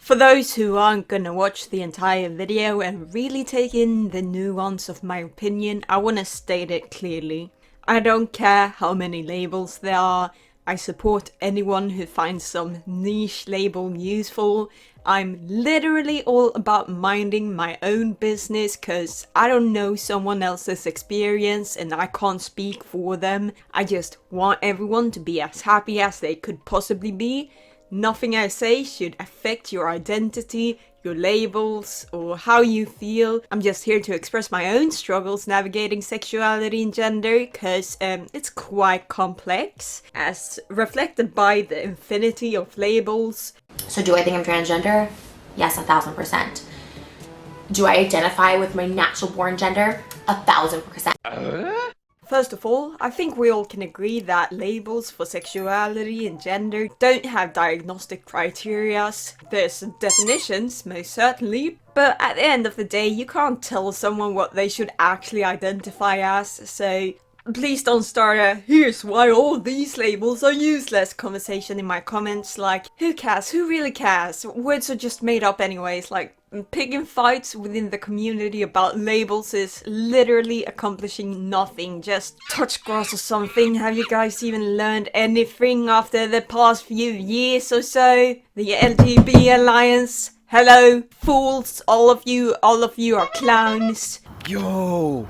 For those who aren't gonna watch the entire video and really take in the nuance of my opinion, I wanna state it clearly. I don't care how many labels there are. I support anyone who finds some niche label useful. I'm literally all about minding my own business because I don't know someone else's experience and I can't speak for them. I just want everyone to be as happy as they could possibly be. Nothing I say should affect your identity, your labels, or how you feel. I'm just here to express my own struggles navigating sexuality and gender, because it's quite complex, as reflected by the infinity of labels. So do I think I'm transgender? Yes, 1000%. Do I identify with my natural born gender? 1000%. First of all, I think we all can agree that labels for sexuality and gender don't have diagnostic criteria. There's definitions, most certainly, but at the end of the day, you can't tell someone what they should actually identify as, so please don't start a "here's why all these labels are useless" conversation in my comments like, who cares? Who really cares? Words are just made up anyways. Like, picking fights within the community about labels is literally accomplishing nothing. Just touch grass or something. Have you guys even learned anything after the past few years or so? The LGBT Alliance? Hello, fools, all of you are clowns. Yo,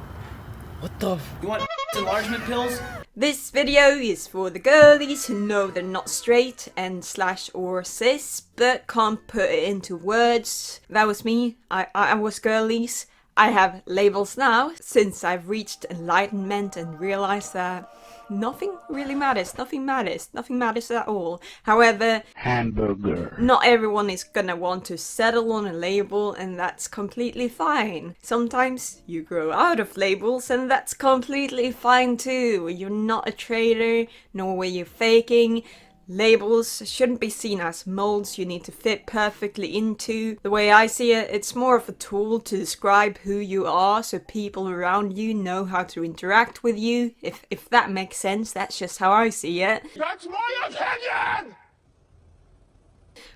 what the you want enlargement pills? This video is for the girlies who know they're not straight and / or cis, but can't put it into words. That was me. I was girlies. I have labels now, since I've reached enlightenment and realized that nothing really matters. Nothing matters at all. However, Hamburger. not everyone is gonna want to settle on a label, and that's completely fine. Sometimes you grow out of labels, and that's completely fine too. You're not a traitor, nor were you faking. Labels shouldn't be seen as molds you need to fit perfectly into. The way I see it, it's more of a tool to describe who you are so people around you know how to interact with you. If that makes sense, that's just how I see it. That's my opinion!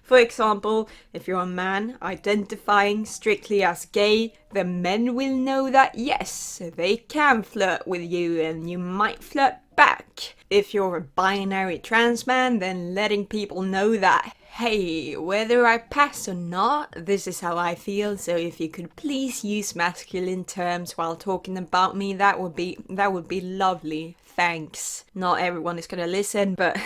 For example, if you're a man identifying strictly as gay, then men will know that yes, they can flirt with you and you might flirt back. If you're a binary trans man, then letting people know that, hey, whether I pass or not, this is how I feel, so if you could please use masculine terms while talking about me, that would be lovely. Thanks. Not everyone is gonna listen, but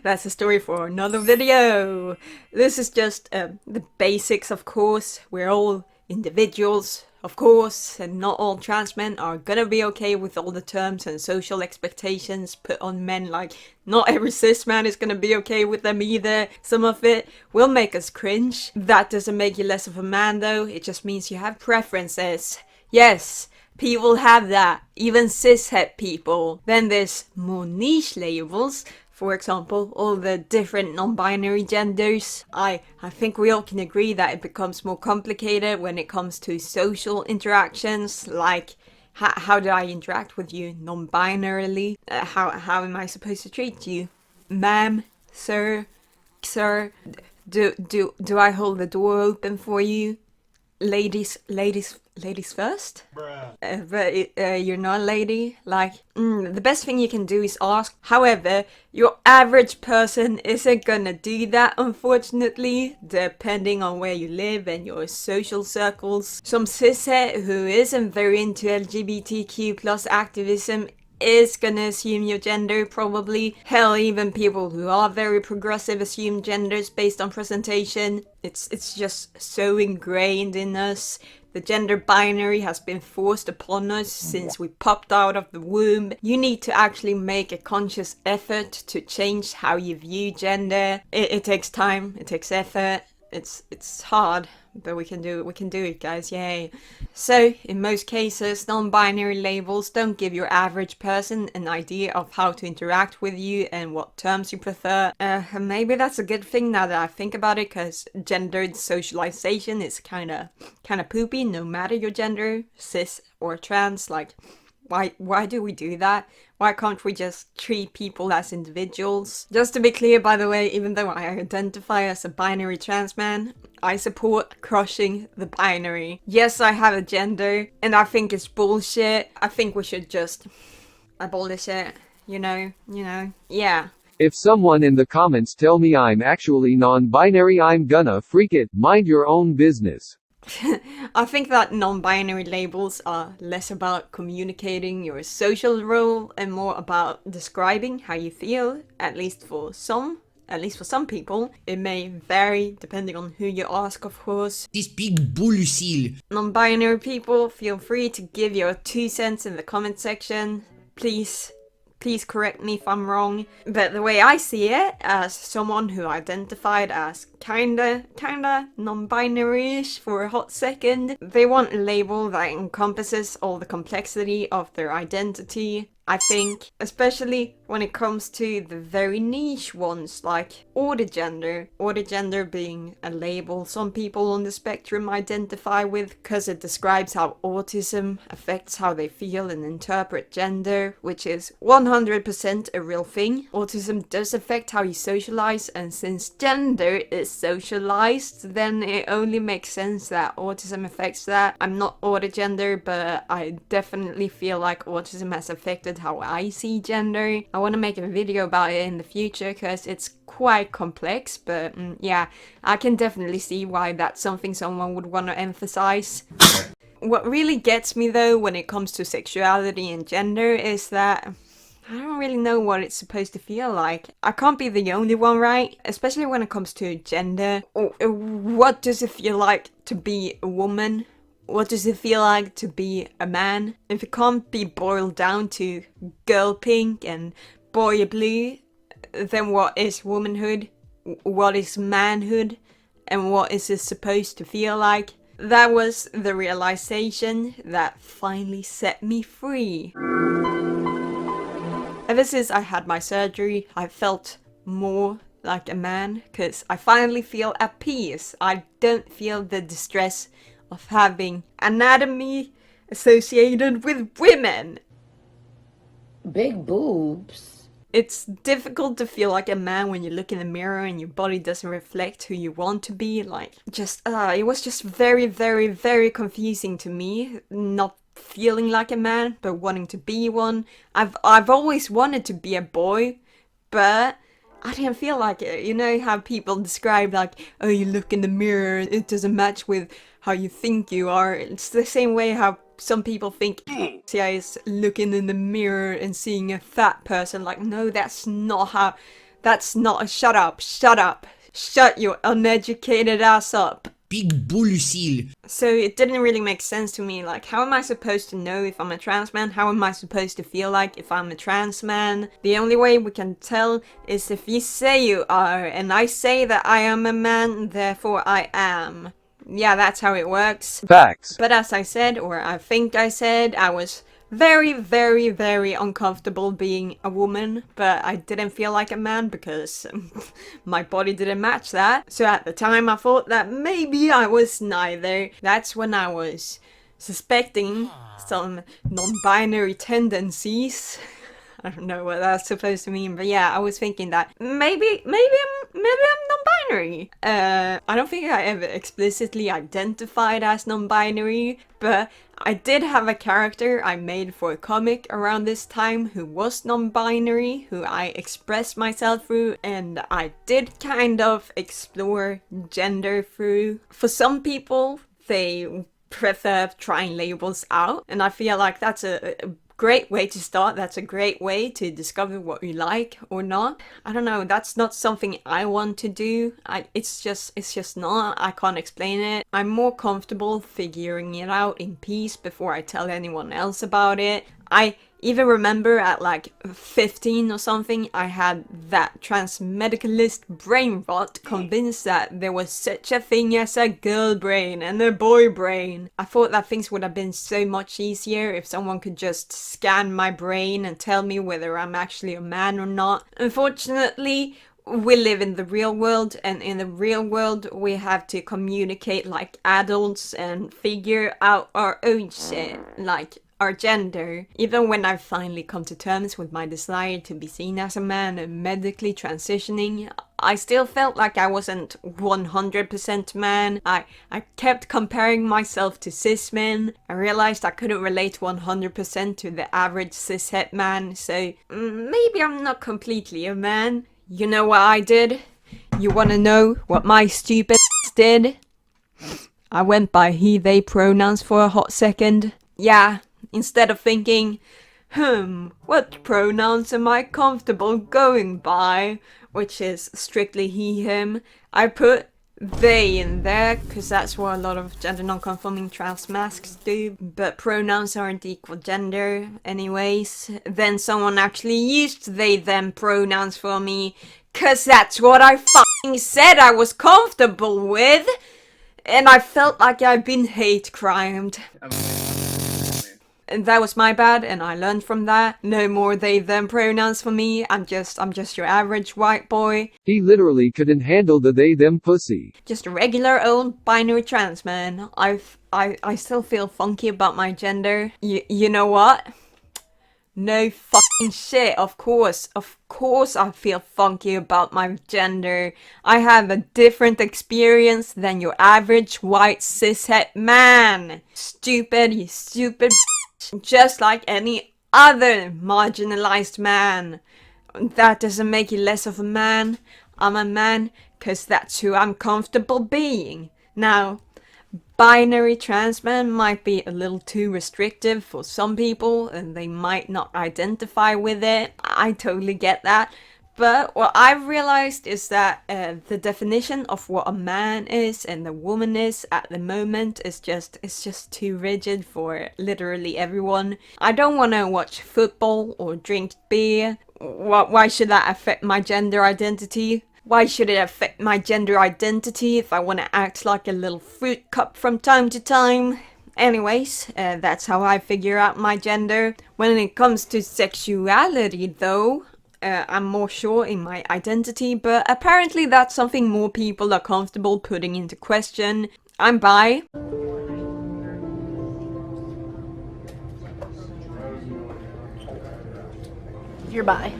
that's a story for another video. This is just the basics, of course. We're all individuals, of course, and not all trans men are gonna be okay with all the terms and social expectations put on men. Like, not every cis man is gonna be okay with them either. Some of it will make us cringe. That doesn't make you less of a man though, it just means you have preferences. Yes, people have that, even cishet people. Then there's more niche labels. For example, all the different non-binary genders. I think we all can agree that it becomes more complicated when it comes to social interactions, like how do I interact with you non-binarily? How am I supposed to treat you? Ma'am, sir, do I hold the door open for you? Ladies first? But you're not a lady. Like, the best thing you can do is ask. However, your average person isn't gonna do that, unfortunately, depending on where you live and your social circles. Some cishet who isn't very into LGBTQ plus activism is gonna assume your gender, probably. Hell, even people who are very progressive assume genders based on presentation. It's just so ingrained in us. The gender binary has been forced upon us since we popped out of the womb. You need to actually make a conscious effort to change how you view gender. It takes time, it takes effort. It's hard, but we can do it, guys, yay. So, in most cases, non-binary labels don't give your average person an idea of how to interact with you and what terms you prefer. Maybe that's a good thing now that I think about it, because gendered socialization is kinda poopy, no matter your gender, cis or trans. Like, Why do we do that? Why can't we just treat people as individuals? Just to be clear, by the way, even though I identify as a binary trans man, I support crushing the binary. Yes, I have a gender, and I think it's bullshit. I think we should just abolish it, yeah. If someone in the comments tell me I'm actually non-binary, I'm gonna freak it. Mind your own business. I think that non-binary labels are less about communicating your social role and more about describing how you feel, at least for some people. It may vary depending on who you ask, of course. This big bullshit. Non-binary people, feel free to give your 2 cents in the comment section. Please correct me if I'm wrong, but the way I see it, as someone who identified as kinda non-binary-ish for a hot second, they want a label that encompasses all the complexity of their identity. I think, especially when it comes to the very niche ones like 𝗓𝗓𝗓 being a label some people on the spectrum identify with because it describes how autism affects how they feel and interpret gender, which is 100% a real thing. Autism does affect how you socialize, and since gender is socialized, then it only makes sense that autism affects that. I'm not 𝗓𝗓𝗓, but I definitely feel like autism has affected how I see gender. I want to make a video about it in the future because it's quite complex, but yeah, I can definitely see why that's something someone would want to emphasize. What really gets me though when it comes to sexuality and gender is that I don't really know what it's supposed to feel like. I can't be the only one, right? Especially when it comes to gender. What does it feel like to be a woman? What does it feel like to be a man? If it can't be boiled down to girl pink and boy blue, then what is womanhood? What is manhood? And what is it supposed to feel like? That was the realization that finally set me free. Ever since I had my surgery, I felt more like a man because I finally feel at peace. I don't feel the distress of having anatomy associated with women. Big boobs. It's difficult to feel like a man when you look in the mirror and your body doesn't reflect who you want to be. It was just very, very, very confusing to me, not feeling like a man, but wanting to be one. I've always wanted to be a boy, but I didn't feel like it. You know how people describe oh, you look in the mirror, it doesn't match with how you think you are. It's the same way how some people think 𝗙𝘂𝗶𝘁𝗏 is looking in the mirror and seeing a fat person. No, that's not how, shut up, shut your uneducated ass up. Big bullshit. So it didn't really make sense to me, how am I supposed to know if I'm a trans man? How am I supposed to feel like if I'm a trans man? The only way we can tell is if you say you are, and I say that I am a man, therefore I am. Yeah, that's how it works. Facts. But as I said, or I think I said, I was very, very, very uncomfortable being a woman, but I didn't feel like a man because my body didn't match that. So at the time I thought that maybe I was neither. That's when I was suspecting some non-binary tendencies. I don't know what that's supposed to mean, but yeah, I was thinking that maybe I'm non-binary. I don't think I ever explicitly identified as non-binary, but I did have a character I made for a comic around this time who was non-binary, who I expressed myself through, and I did kind of explore gender through. For some people, they prefer trying labels out, and I feel like that's a great way to start. That's a great way to discover what you like or not. I don't know, that's not something I want to do. It's just not. I can't explain it. I'm more comfortable figuring it out in peace before I tell anyone else about it. I even remember at 15 or something, I had that transmedicalist brain rot convinced that there was such a thing as a girl brain and a boy brain. I thought that things would have been so much easier if someone could just scan my brain and tell me whether I'm actually a man or not. Unfortunately, we live in the real world, and in the real world we have to communicate like adults and figure out our own shit. our gender. Even when I've finally come to terms with my desire to be seen as a man and medically transitioning, I still felt like I wasn't 100% man. I kept comparing myself to cis men. I realized I couldn't relate 100% to the average cishet man, so maybe I'm not completely a man. You know what I did? You wanna know what my stupid did? I went by he, they pronouns for a hot second. Yeah, instead of thinking, what pronouns am I comfortable going by? Which is strictly he, him. I put they in there, because that's what a lot of gender non-conforming trans masks do. But pronouns aren't equal gender anyways. Then someone actually used they, them pronouns for me, because that's what I fucking said I was comfortable with. And I felt like I'd been hate crimed. And that was my bad, and I learned from that. No more they, them pronouns for me. I'm just your average white boy. He literally couldn't handle the they, them pussy. Just a regular old binary trans man. I still feel funky about my gender. You know what? No fucking shit, of course I feel funky about my gender. I have a different experience than your average white cishet man. Stupid, you stupid bitch. Just like any other marginalized man. That doesn't make you less of a man. I'm a man because that's who I'm comfortable being. Now, binary trans men might be a little too restrictive for some people and they might not identify with it. I totally get that. But what I've realized is that the definition of what a man is and a woman is at the moment is just too rigid for literally everyone. I don't want to watch football or drink beer. Why should that affect my gender identity? Why should it affect my gender identity if I want to act like a little fruit cup from time to time? Anyways, that's how I figure out my gender. When it comes to sexuality though, I'm more sure in my identity, but apparently that's something more people are comfortable putting into question. I'm bi. You're bi.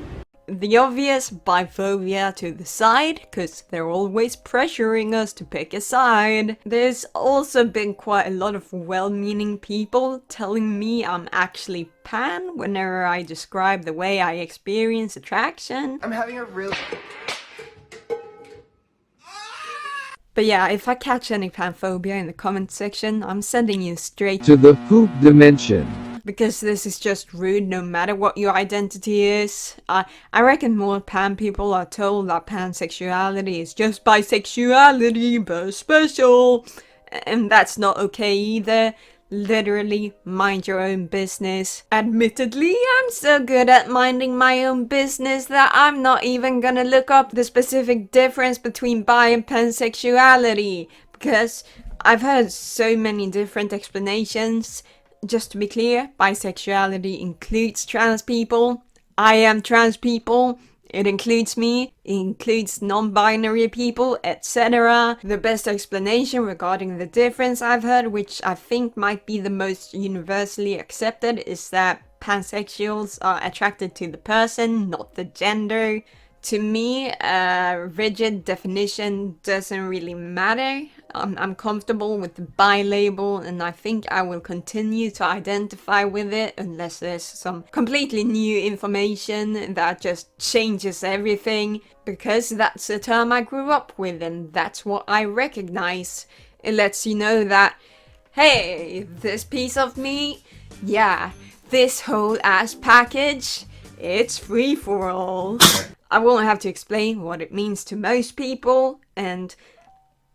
The obvious biphobia to the side, because they're always pressuring us to pick a side. There's also been quite a lot of well-meaning people telling me I'm actually pan whenever I describe the way I experience attraction. I'm having a real... But yeah, if I catch any panphobia in the comment section, I'm sending you straight To the poop dimension. because this is just rude no matter what your identity is. I reckon more pan people are told that pansexuality is just bisexuality but special, and that's not okay either. Literally, mind your own business. Admittedly, I'm so good at minding my own business that I'm not even gonna look up the specific difference between bi and pansexuality, because I've heard so many different explanations. Just to be clear, bisexuality includes trans people. I am trans people. It includes me, it includes non-binary people, etc. The best explanation regarding the difference I've heard, which I think might be the most universally accepted, is that pansexuals are attracted to the person, not the gender. To me, a rigid definition doesn't really matter. I'm comfortable with the bi label, and I think I will continue to identify with it unless there's some completely new information that just changes everything, because that's the term I grew up with and that's what I recognize. It lets you know that, hey, this piece of me, yeah, this whole ass package, it's free for all. I won't have to explain what it means to most people, and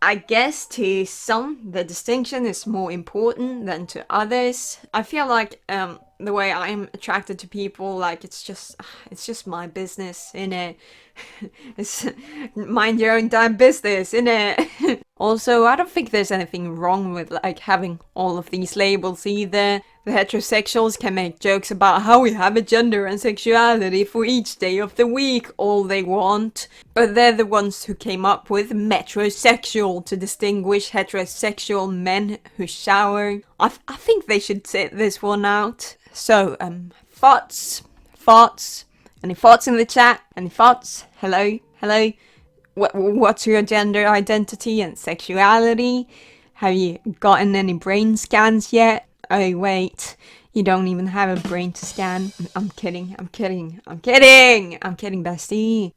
I guess to some the distinction is more important than to others. I feel like the way I'm attracted to people, like it's just my business, innit? It's mind your own damn business, innit? Also, I don't think there's anything wrong with like having all of these labels either. The heterosexuals can make jokes about how we have a gender and sexuality for each day of the week all they want, but they're the ones who came up with metrosexual to distinguish heterosexual men who shower. I think they should sit this one out. So, thoughts? Any thoughts in the chat? Any thoughts? Hello? What's your gender identity and sexuality? Have you gotten any brain scans yet? Oh wait, you don't even have a brain to scan. I'm kidding, bestie.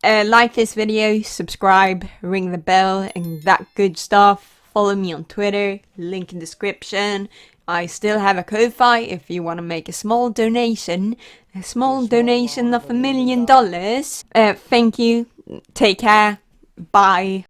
Like this video, subscribe, ring the bell, and that good stuff. Follow me on Twitter, link in description. I still have a Ko-Fi if you want to make a small donation. A small donation of $1 million. Thank you, take care, bye.